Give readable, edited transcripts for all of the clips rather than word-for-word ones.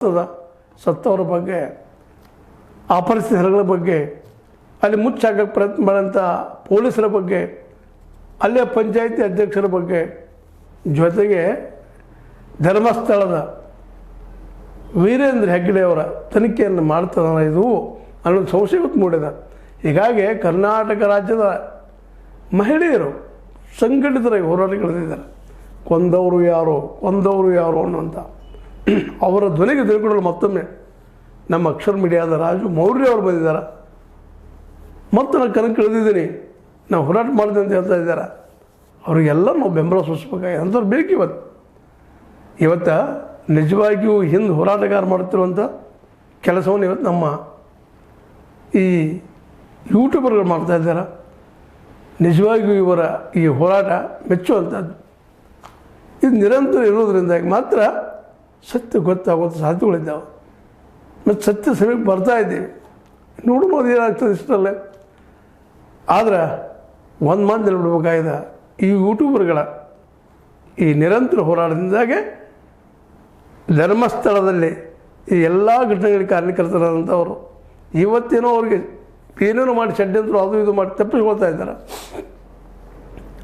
ಸತ್ತವರ ಬಗ್ಗೆ, ಅಪರಿಚಿತರ ಬಗ್ಗೆ, ಅಲ್ಲಿ ಮುಚ್ಚಾಕಕ್ಕೆ ಪ್ರಯತ್ನ ಮಾಡೋಂಥ ಪೊಲೀಸರ ಬಗ್ಗೆ, ಅಲ್ಲೇ ಪಂಚಾಯಿತಿ ಅಧ್ಯಕ್ಷರ ಬಗ್ಗೆ, ಜೊತೆಗೆ ಧರ್ಮಸ್ಥಳದ ವೀರೇಂದ್ರ ಹೆಗ್ಗಡೆ ಅವರ ತನಿಖೆಯನ್ನು ಮಾಡ್ತದ ಇದು ಅನ್ನೋದು ಸಂಶಯ ಮೂಡಿದ. ಹೀಗಾಗಿ ಕರ್ನಾಟಕ ರಾಜ್ಯದ ಮಹಿಳೆಯರು ಸಂಘಟಿತರಾಗಿ ಹೋರಾಟಗಳಿದ್ದಾರೆ. ಕೊಂದವರು ಯಾರು ಅನ್ನುವಂಥ ಅವರ ಧ್ವನಿಗೆ ತಿಳ್ಕೊಳ್ಳಲು ಮತ್ತೊಮ್ಮೆ ನಮ್ಮ ಅಕ್ಷರ ಮೀಡಿಯಾದ ರಾಜು ಮೌರ್ಯ ಅವರು ಬಂದಿದ್ದಾರೆ. ಮತ್ತು ನಾನು ಕನಕ ಇಳಿದಿದ್ದೀನಿ, ನಾವು ಹೋರಾಟ ಮಾಡಿದೆ ಅಂತ ಹೇಳ್ತಾ ಇದ್ದಾರೆ. ಅವರಿಗೆಲ್ಲ ನಾವು ಬೆಂಬಲ ಸೂಚಿಸಬೇಕಾಗಿ ಅಂಥವ್ರು ಬೇಕು. ಇವತ್ತು ನಿಜವಾಗಿಯೂ ಹಿಂದೆ ಹೋರಾಟಗಾರ ಮಾಡುತ್ತಿರುವಂಥ ಕೆಲಸವನ್ನು ಇವತ್ತು ನಮ್ಮ ಈ ಯೂಟ್ಯೂಬರ್ಗಳು ಮಾಡ್ತಾಯಿದ್ದಾರೆ. ನಿಜವಾಗಿಯೂ ಇವರ ಈ ಹೋರಾಟ ಮೆಚ್ಚುವಂಥದ್ದು. ಇದು ನಿರಂತರ ಇರೋದರಿಂದಾಗಿ ಮಾತ್ರ ಸತ್ಯ ಗೊತ್ತಾಗುವಂಥ ಸಾಧ್ಯತೆಗಳಿದ್ದಾವೆ. ಮತ್ತು ಸತ್ಯ ಸಮಯಕ್ಕೆ ಬರ್ತಾ ಇದ್ದೀವಿ, ನೋಡ್ಬೋದು ಏನಾಗ್ತದೆ ಇಷ್ಟರಲ್ಲೇ. ಆದರೆ ಒಂದು ಮಾತು ನೆನಪಿಡಬೇಕಾಗಿದೆ, ಈ ಯೂಟ್ಯೂಬರ್ಗಳ ಈ ನಿರಂತರ ಹೋರಾಟದಿಂದಾಗೆ ಧರ್ಮಸ್ಥಳದಲ್ಲಿ ಈ ಎಲ್ಲ ಘಟನೆಗಳಿಗೆ ಕಾರಣಕರ್ತರಾದಂಥವರು ಇವತ್ತೇನೋ ಅವ್ರಿಗೆ ಏನೇನೋ ಮಾಡಿ ಷಡ್ಯಂತ್ರ ಅದು ಇದು ಮಾಡಿ ತಪ್ಪಿಸ್ಕೊಳ್ತಾ ಇದ್ದಾರೆ.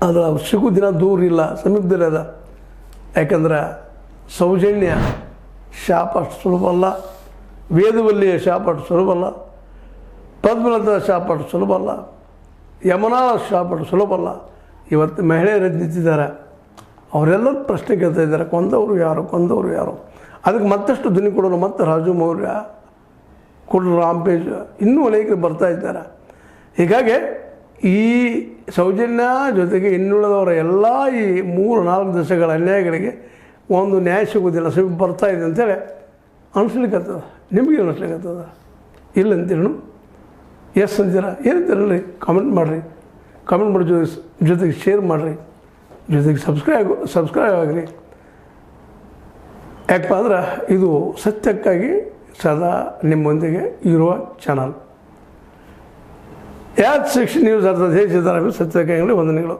ಆದರೆ ಅವ್ರು ಸಿಗೋ ದಿನ ದೂರ ಇಲ್ಲ, ಸಮೀಪದಲ್ಲಿ ಅದ. ಯಾಕಂದ್ರೆ ಸೌಜನ್ಯ ಶಾಪ ಅಷ್ಟು ಸುಲಭ ಅಲ್ಲ, ವೇದವಲ್ಲಿಯ ಶಾಪ ಅಷ್ಟು ಸುಲಭ ಅಲ್ಲ, ಪದ್ಮಲತಾ ಶಾಪ ಅಷ್ಟು ಸುಲಭ ಅಲ್ಲ, ಯಮುನಾ ಶಾಪ ಅಷ್ಟು ಸುಲಭ ಅಲ್ಲ. ಇವತ್ತು ಮಹಿಳೆಯರು ನಿಂತಿದ್ದಾರೆ, ಅವರೆಲ್ಲರೂ ಪ್ರಶ್ನೆ ಕೇಳ್ತಾ ಇದ್ದಾರೆ, ಕೊಂದವರು ಯಾರು. ಅದಕ್ಕೆ ಮತ್ತಷ್ಟು ಧ್ವನಿ ಕೊಡೋರು ಮತ್ತು ರಾಜು ಮೌರ್ಯ, ಕುಡ್ಲ ರಾಂಪೇಜ್, ಇನ್ನೂ ಅನೇಕರು ಬರ್ತಾ ಇದ್ದಾರೆ. ಹೀಗಾಗಿ ಈ ಸೌಜನ್ಯ ಜೊತೆಗೆ ಇನ್ನುಳಿದವರ ಎಲ್ಲ ಈ 3-4 ದಶಕಗಳ ಅನ್ಯಾಯಗಳಿಗೆ ಒಂದು ನ್ಯಾಯ ಸಿಗೋದಿಲ್ಲ, ಬರ್ತಾ ಇದೆ ಅಂತೇಳಿ ಅನಿಸ್ಲಿಕ್ಕತ್ತದ. ನಿಮಗೆ ಅನಿಸ್ಲಿಕ್ಕತ್ತದ ಇಲ್ಲ ಅಂತೇಳಿ ಎಸ್ ಅಂತೀರ, ಏನಂತೀರಲ್ರಿ? ಕಾಮೆಂಟ್ ಮಾಡಿರಿ, ಕಾಮೆಂಟ್ ಮಾಡಿ ಜೊತೆಗೆ ಶೇರ್ ಮಾಡಿರಿ, ಜೊತೆಗೆ ಸಬ್ಸ್ಕ್ರೈಬ್ ಆಗಿರಿ. ಯಾಕಪ್ಪ ಅಂದ್ರೆ ಇದು ಸತ್ಯಕ್ಕಾಗಿ ಸದಾ ನಿಮ್ಮೊಂದಿಗೆ ಇರುವ ಚಾನಲ್. ಯಾತ್ 6 ನ್ಯೂಸ್ ಅರ್ಥದ ಹೇಸಿದ್ದಾರೆ ಸತ್ಯಕ್ಕಾಗಿ ವಂದನೆಗಳು.